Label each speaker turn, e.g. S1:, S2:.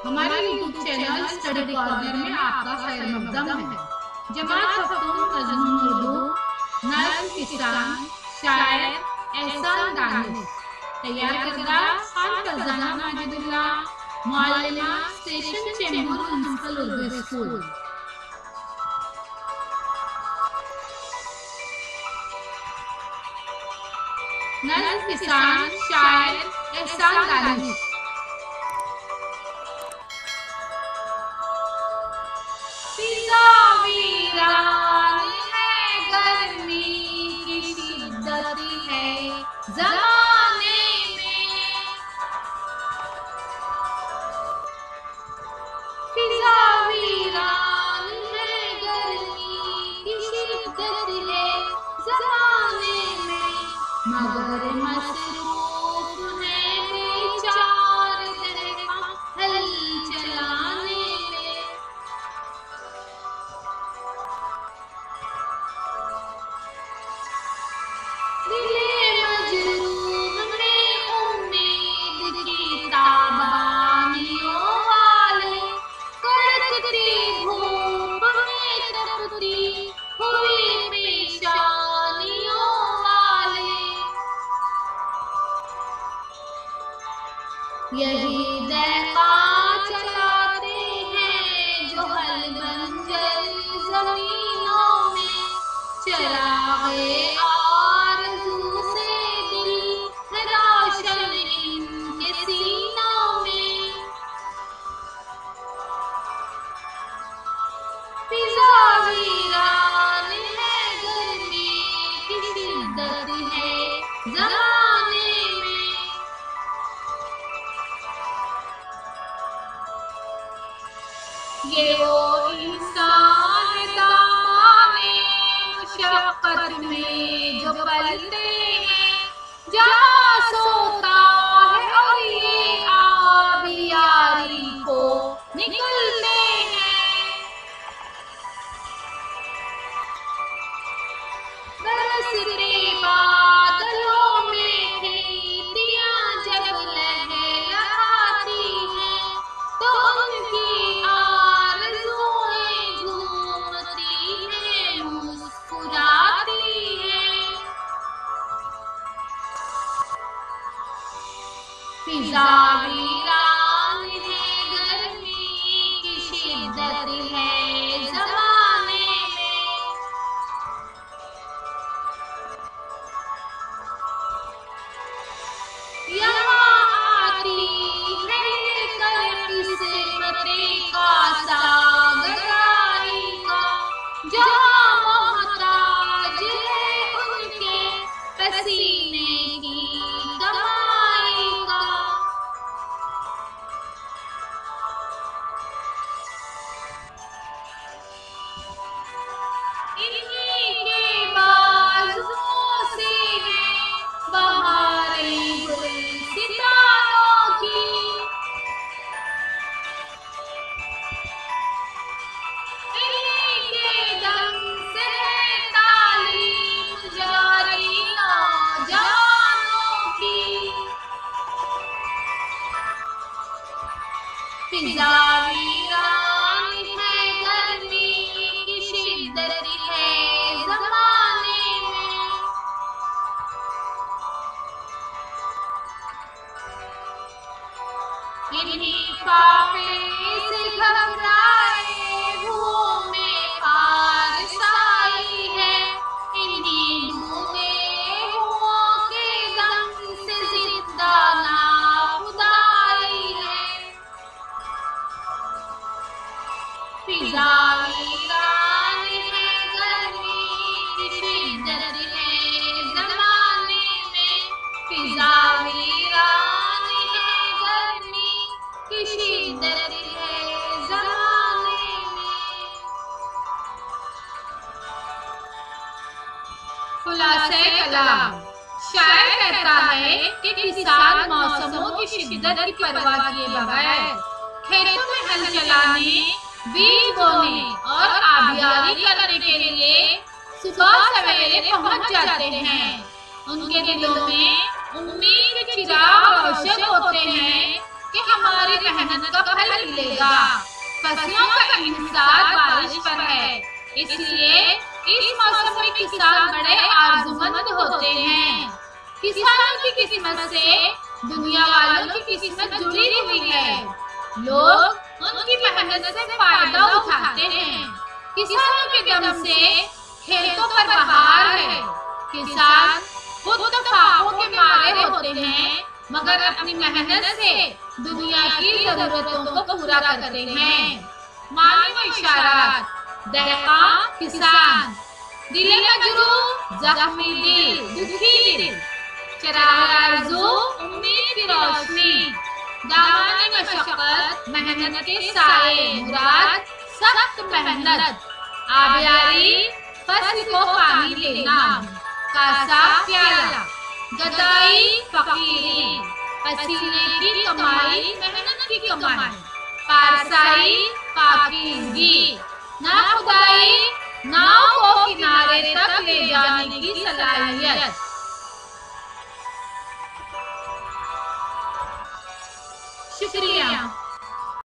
S1: हमारे YouTube channel study corner में आपका खैर मकदम है। जमात खत्म मजमून उर्दू, नज़्म किसान, शायर एहसान दानिश, तैयार करदा खान फरजाना माजिदुल्लाह, मुअल्लिमा station Chembur municipal Urdu school. नज़्म किसान, शायर एहसान दानिश। वीरान है गर्मी की शिद्दत है ज़माने में, फिज़ा वीरान है गर्मी की शिद्दत है ज़माने में, मगर मसरूफ है बेचारे हल चलाने में। दिले मजरूह में उम्मीद की ताबानियों वाले, कड़कती धूप में तपती हुई पेशानियों वाले, यही दहका चलाते हैं जो हल बंजर जमीनों में, चरागे आरज़ू से दिल रोशन इनके सीनों में। फिज़ा वीरान है गर्मी की शिद्दत है ज़माने में, ये वो इंसान दामाने मुशक्क़त में जो पलते हैं, जहाँ सोता है और ये आबियारी को निकलते हैं। बरसते बादलों में खेतियाँ जब लहलहाती हैं, तो उनकी आरज़ुएं झूमती हैं, मुस्कुराती हैं। फिज़ा वीरान है गर्मी की शिद्दत है ज़माने में, यहाँ आती है लेकर किस्मतें का सागराई का, जहाँ मोहताज है उनके पसीने की कमाई का। इन्हीं के बाजुओं से है बहारें गुलसितानों की, इन्हीं के दम से है तालीम जारी नौजवानों की। फिज़ा वीरान है गर्मी की शिद्दत है ज़माने में, इन्हीं फाक़े से घबराए भूओं में पारसाई है, इन्हीं डूबे हुओं के दम से जिंदा नाखुदाई है। फिज़ा वीरान है गर्मी की शिद्दत है ज़माने में, फिज़ा वीरान है गर्मी की शिद्दत है ज़माने में। खुलासे कलाम। शायर कहता है कि किसान मौसमों की शिद्दत की परवाह किए बगैर खेतों में हल चलाने, बीज बोने और आबियारी करने के लिए सुबह सवेरे पहुंच जाते हैं। उनके दिलों में उम्मीद के चिराग रोशन होते हैं कि हमारे सारी मेहनत का फल मिलेगा। फसलों का इंहिसार बारिश पर है, इसलिए इस मौसम में किसान बड़े आर्जुमंद होते हैं। किसानों की किस्मत से दुनिया वालों की किस्मत जुड़ी हुई है। लोग उनकी मेहनत से फायदा उठाते हैं। किसानों के दम से खेतों पर बहार है। किसान खुद तो फाकों के मारे होते हैं, मगर अपनी मेहनत से दुनिया की जरूरतों को पूरा करते हैं। मानी व इशारात, दहका किसान, दिले मजरूह जख्मी दिल, दुखी दिल, चराग़ आरज़ू उम्मीद की रोशनी, दामन मशक्क़त मेहनत के साए, मुराद सख्त मेहनत, आबियारी फसल को पानी देना, कासा प्याला, गदाई फकीरी, पसीने की कमाई मेहनत की कमाई, पारसाई पाकीज़गी, नाखुदाई नाव को किनारे तक ले जाने की सलाहियत। शुक्रिया।